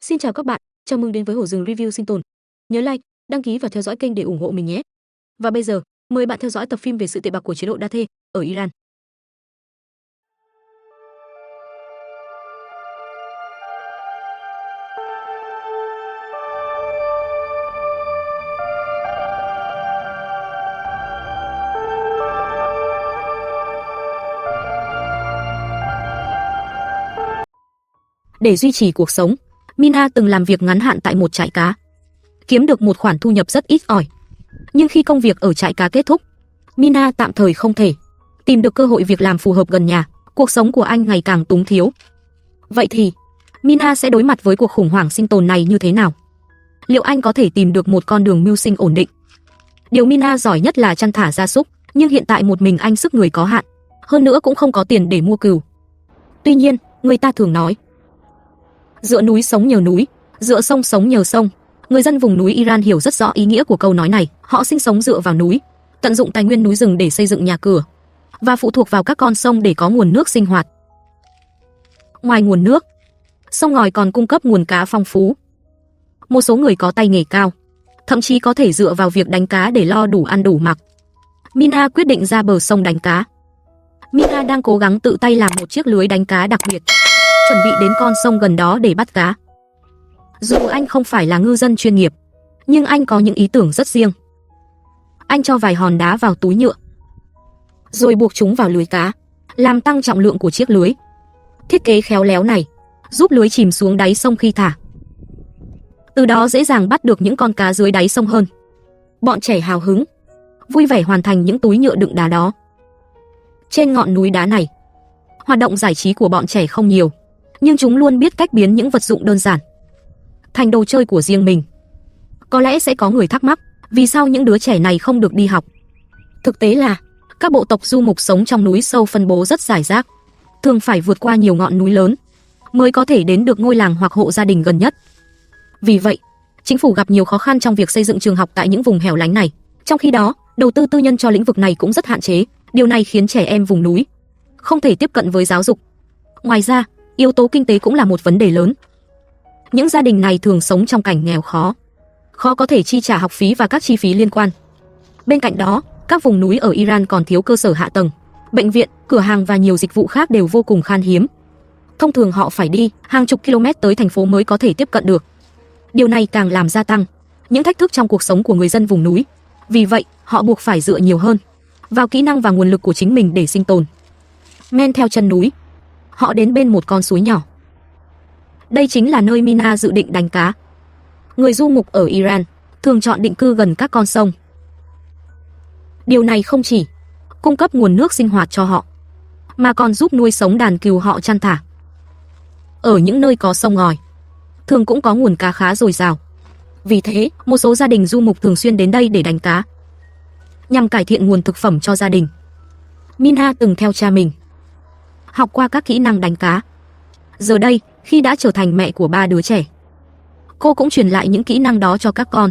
Xin chào các bạn, chào mừng đến với Hổ Rừng Review Sinh Tồn. Nhớ like, đăng ký và theo dõi kênh để ủng hộ mình nhé. Và bây giờ, mời bạn theo dõi tập phim về sự tệ bạc của chế độ Đa Thê ở Iran. Để duy trì cuộc sống, Mina từng làm việc ngắn hạn tại một trại cá, kiếm được một khoản thu nhập rất ít ỏi. Nhưng khi công việc ở trại cá kết thúc, Mina tạm thời không thể tìm được cơ hội việc làm phù hợp gần nhà, cuộc sống của anh ngày càng túng thiếu. Vậy thì, Mina sẽ đối mặt với cuộc khủng hoảng sinh tồn này như thế nào? Liệu anh có thể tìm được một con đường mưu sinh ổn định? Điều Mina giỏi nhất là chăn thả gia súc, nhưng hiện tại một mình anh sức người có hạn, hơn nữa cũng không có tiền để mua cừu. Tuy nhiên, người ta thường nói, dựa núi sống nhờ núi, dựa sông sống nhờ sông. Người dân vùng núi Iran hiểu rất rõ ý nghĩa của câu nói này. Họ sinh sống dựa vào núi, tận dụng tài nguyên núi rừng để xây dựng nhà cửa, và phụ thuộc vào các con sông để có nguồn nước sinh hoạt. Ngoài nguồn nước, sông ngòi còn cung cấp nguồn cá phong phú. Một số người có tay nghề cao, thậm chí có thể dựa vào việc đánh cá để lo đủ ăn đủ mặc. Mina quyết định ra bờ sông đánh cá. Mina đang cố gắng tự tay làm một chiếc lưới đánh cá đặc biệt, chuẩn bị đến con sông gần đó để bắt cá. Dù anh không phải là ngư dân chuyên nghiệp, nhưng anh có những ý tưởng rất riêng. Anh cho vài hòn đá vào túi nhựa, rồi buộc chúng vào lưới cá, làm tăng trọng lượng của chiếc lưới. Thiết kế khéo léo này giúp lưới chìm xuống đáy sông khi thả, từ đó dễ dàng bắt được những con cá dưới đáy sông hơn. Bọn trẻ hào hứng, vui vẻ hoàn thành những túi nhựa đựng đá đó. Trên ngọn núi đá này, hoạt động giải trí của bọn trẻ không nhiều, nhưng chúng luôn biết cách biến những vật dụng đơn giản thành đồ chơi của riêng mình. Có lẽ sẽ có người thắc mắc, vì sao những đứa trẻ này không được đi học? Thực tế là, các bộ tộc du mục sống trong núi sâu phân bố rất rải rác, thường phải vượt qua nhiều ngọn núi lớn mới có thể đến được ngôi làng hoặc hộ gia đình gần nhất. Vì vậy, chính phủ gặp nhiều khó khăn trong việc xây dựng trường học tại những vùng hẻo lánh này. Trong khi đó, đầu tư tư nhân cho lĩnh vực này cũng rất hạn chế. Điều này khiến trẻ em vùng núi không thể tiếp cận với giáo dục. Ngoài ra, yếu tố kinh tế cũng là một vấn đề lớn. Những gia đình này thường sống trong cảnh nghèo khó có thể chi trả học phí và các chi phí liên quan. Bên cạnh đó, các vùng núi ở Iran còn thiếu cơ sở hạ tầng, bệnh viện, cửa hàng và nhiều dịch vụ khác đều vô cùng khan hiếm. Thông thường họ phải đi hàng chục km tới thành phố mới có thể tiếp cận được. Điều này càng làm gia tăng những thách thức trong cuộc sống của người dân vùng núi. Vì vậy, họ buộc phải dựa nhiều hơn vào kỹ năng và nguồn lực của chính mình để sinh tồn. Men theo chân núi, họ đến bên một con suối nhỏ. Đây chính là nơi Mina dự định đánh cá. Người du mục ở Iran thường chọn định cư gần các con sông. Điều này không chỉ cung cấp nguồn nước sinh hoạt cho họ, mà còn giúp nuôi sống đàn cừu họ chăn thả. Ở những nơi có sông ngòi, thường cũng có nguồn cá khá dồi dào. Vì thế, một số gia đình du mục thường xuyên đến đây để đánh cá, nhằm cải thiện nguồn thực phẩm cho gia đình. Mina từng theo cha mình học qua các kỹ năng đánh cá. Giờ đây, khi đã trở thành mẹ của 3 đứa trẻ, cô cũng truyền lại những kỹ năng đó cho các con.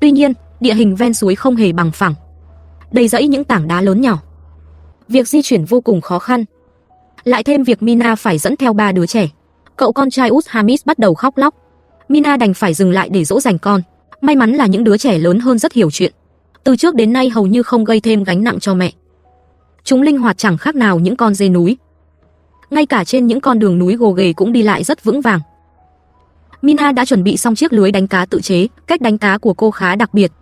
Tuy nhiên, địa hình ven suối không hề bằng phẳng, đầy rẫy những tảng đá lớn nhỏ. Việc di chuyển vô cùng khó khăn. Lại thêm việc Mina phải dẫn theo 3 đứa trẻ. Cậu con trai út Hamis bắt đầu khóc lóc. Mina đành phải dừng lại để dỗ dành con. May mắn là những đứa trẻ lớn hơn rất hiểu chuyện, từ trước đến nay hầu như không gây thêm gánh nặng cho mẹ. Chúng linh hoạt chẳng khác nào những con dê núi. Ngay cả trên những con đường núi gồ ghề cũng đi lại rất vững vàng. Mina đã chuẩn bị xong chiếc lưới đánh cá tự chế. Cách đánh cá của cô khá đặc biệt.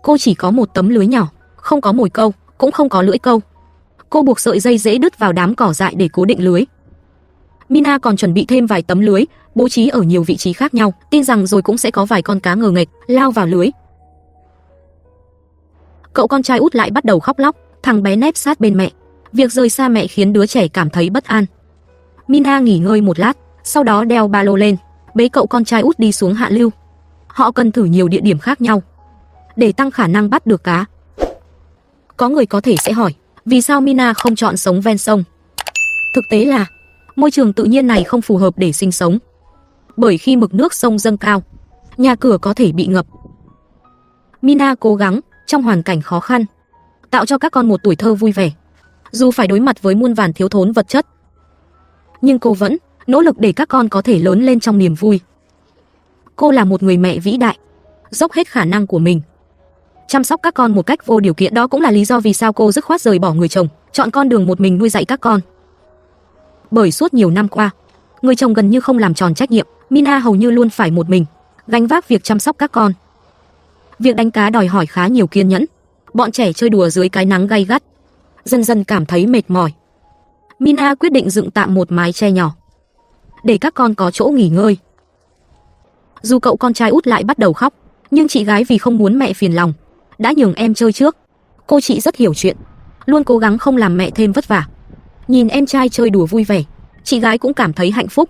Cô chỉ có một tấm lưới nhỏ, không có mồi câu, cũng không có lưỡi câu. Cô buộc sợi dây dễ đứt vào đám cỏ dại để cố định lưới. Mina còn chuẩn bị thêm vài tấm lưới, bố trí ở nhiều vị trí khác nhau, tin rằng rồi cũng sẽ có vài con cá ngờ nghệch lao vào lưới. Cậu con trai út lại bắt đầu khóc lóc, thằng bé nép sát bên mẹ. Việc rời xa mẹ khiến đứa trẻ cảm thấy bất an. Mina nghỉ ngơi một lát, sau đó đeo ba lô lên, bế cậu con trai út đi xuống hạ lưu. Họ cần thử nhiều địa điểm khác nhau để tăng khả năng bắt được cá. Có người có thể sẽ hỏi, vì sao Mina không chọn sống ven sông? Thực tế là, môi trường tự nhiên này không phù hợp để sinh sống. Bởi khi mực nước sông dâng cao, nhà cửa có thể bị ngập. Mina cố gắng, trong hoàn cảnh khó khăn, tạo cho các con một tuổi thơ vui vẻ. Dù phải đối mặt với muôn vàn thiếu thốn vật chất, nhưng cô vẫn nỗ lực để các con có thể lớn lên trong niềm vui. Cô là một người mẹ vĩ đại, dốc hết khả năng của mình chăm sóc các con một cách vô điều kiện. Đó cũng là lý do vì sao cô dứt khoát rời bỏ người chồng, chọn con đường một mình nuôi dạy các con. Bởi suốt nhiều năm qua, người chồng gần như không làm tròn trách nhiệm, Mina hầu như luôn phải một mình gánh vác việc chăm sóc các con. Việc đánh cá đòi hỏi khá nhiều kiên nhẫn. Bọn trẻ chơi đùa dưới cái nắng gay gắt, dần dần cảm thấy mệt mỏi. Mina quyết định dựng tạm một mái che nhỏ để các con có chỗ nghỉ ngơi. Dù cậu con trai út lại bắt đầu khóc, nhưng chị gái vì không muốn mẹ phiền lòng đã nhường em chơi trước. Cô chị rất hiểu chuyện, luôn cố gắng không làm mẹ thêm vất vả. Nhìn em trai chơi đùa vui vẻ, chị gái cũng cảm thấy hạnh phúc.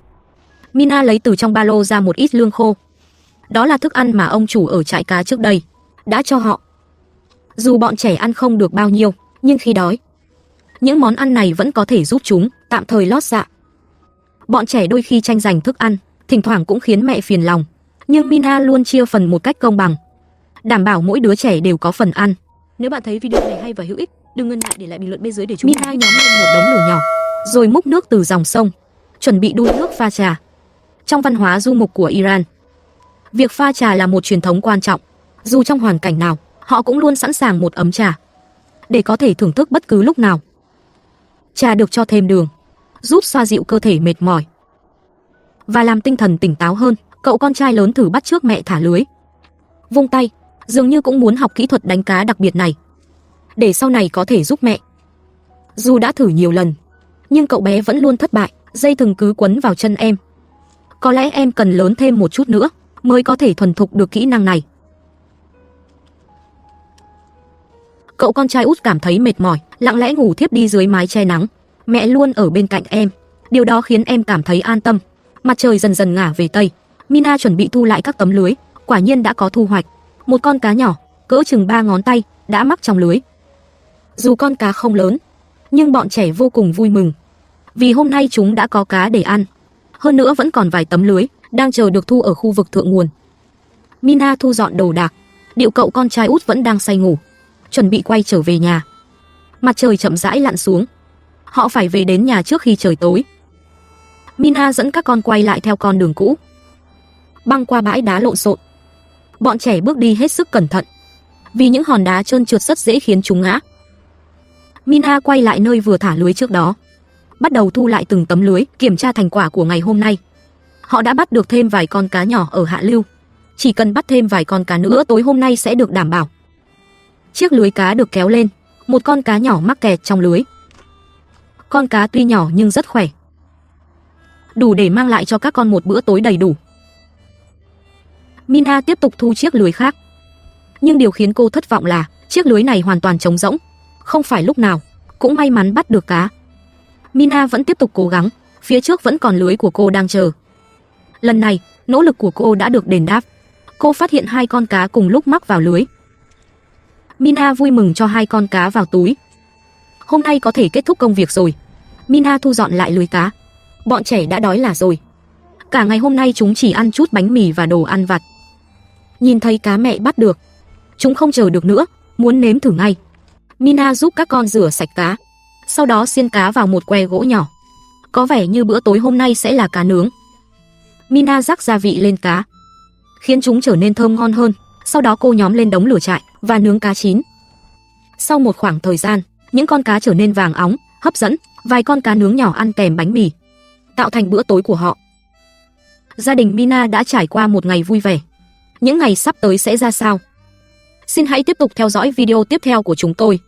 Mina lấy từ trong ba lô ra một ít lương khô. Đó là thức ăn mà ông chủ ở trại cá trước đây đã cho họ. Dù bọn trẻ ăn không được bao nhiêu, nhưng khi đói, những món ăn này vẫn có thể giúp chúng tạm thời lót dạ. Bọn trẻ đôi khi tranh giành thức ăn, thỉnh thoảng cũng khiến mẹ phiền lòng, nhưng Mina luôn chia phần một cách công bằng, đảm bảo mỗi đứa trẻ đều có phần ăn. Nếu bạn thấy video này hay và hữu ích, đừng ngần ngại để lại bình luận bên dưới để chúng Mina nhóm lên một đống lửa nhỏ, rồi múc nước từ dòng sông, chuẩn bị đun nước pha trà. Trong văn hóa du mục của Iran, việc pha trà là một truyền thống quan trọng. Dù trong hoàn cảnh nào, họ cũng luôn sẵn sàng một ấm trà để có thể thưởng thức bất cứ lúc nào. Trà được cho thêm đường, giúp xoa dịu cơ thể mệt mỏi và làm tinh thần tỉnh táo hơn. Cậu con trai lớn thử bắt chước mẹ thả lưới, vung tay, dường như cũng muốn học kỹ thuật đánh cá đặc biệt này để sau này có thể giúp mẹ. Dù đã thử nhiều lần, nhưng cậu bé vẫn luôn thất bại, dây thừng cứ quấn vào chân em. Có lẽ em cần lớn thêm một chút nữa mới có thể thuần thục được kỹ năng này. Cậu con trai út cảm thấy mệt mỏi, lặng lẽ ngủ thiếp đi dưới mái che nắng. Mẹ luôn ở bên cạnh em, điều đó khiến em cảm thấy an tâm. Mặt trời dần dần ngả về tây, Mina chuẩn bị thu lại các tấm lưới. Quả nhiên đã có thu hoạch. Một con cá nhỏ, cỡ chừng 3 ngón tay, đã mắc trong lưới. Dù con cá không lớn, nhưng bọn trẻ vô cùng vui mừng, vì hôm nay chúng đã có cá để ăn. Hơn nữa vẫn còn vài tấm lưới đang chờ được thu ở khu vực thượng nguồn. Mina thu dọn đồ đạc, điệu cậu con trai út vẫn đang say ngủ, chuẩn bị quay trở về nhà. Mặt trời chậm rãi lặn xuống, họ phải về đến nhà trước khi trời tối. Mina dẫn các con quay lại theo con đường cũ, băng qua bãi đá lộn xộn. Bọn trẻ bước đi hết sức cẩn thận, vì những hòn đá trơn trượt rất dễ khiến chúng ngã. Mina quay lại nơi vừa thả lưới trước đó, bắt đầu thu lại từng tấm lưới, kiểm tra thành quả của ngày hôm nay. Họ đã bắt được thêm vài con cá nhỏ ở hạ lưu, chỉ cần bắt thêm vài con cá nữa tối hôm nay sẽ được đảm bảo. Chiếc lưới cá được kéo lên, một con cá nhỏ mắc kẹt trong lưới. Con cá tuy nhỏ nhưng rất khỏe, đủ để mang lại cho các con một bữa tối đầy đủ. Mina tiếp tục thu chiếc lưới khác, nhưng điều khiến cô thất vọng là chiếc lưới này hoàn toàn trống rỗng, không phải lúc nào cũng may mắn bắt được cá. Mina vẫn tiếp tục cố gắng, phía trước vẫn còn lưới của cô đang chờ. Lần này, nỗ lực của cô đã được đền đáp. Cô phát hiện 2 con cá cùng lúc mắc vào lưới. Mina vui mừng cho 2 con cá vào túi. Hôm nay có thể kết thúc công việc rồi. Mina thu dọn lại lưới cá. Bọn trẻ đã đói là rồi. Cả ngày hôm nay chúng chỉ ăn chút bánh mì và đồ ăn vặt. Nhìn thấy cá mẹ bắt được, chúng không chờ được nữa, muốn nếm thử ngay. Mina giúp các con rửa sạch cá, sau đó xiên cá vào một que gỗ nhỏ. Có vẻ như bữa tối hôm nay sẽ là cá nướng. Mina rắc gia vị lên cá, khiến chúng trở nên thơm ngon hơn. Sau đó cô nhóm lên đống lửa trại và nướng cá chín. Sau một khoảng thời gian, những con cá trở nên vàng óng, hấp dẫn. Vài con cá nướng nhỏ ăn kèm bánh mì, tạo thành bữa tối của họ. Gia đình Mina đã trải qua một ngày vui vẻ. Những ngày sắp tới sẽ ra sao? Xin hãy tiếp tục theo dõi video tiếp theo của chúng tôi.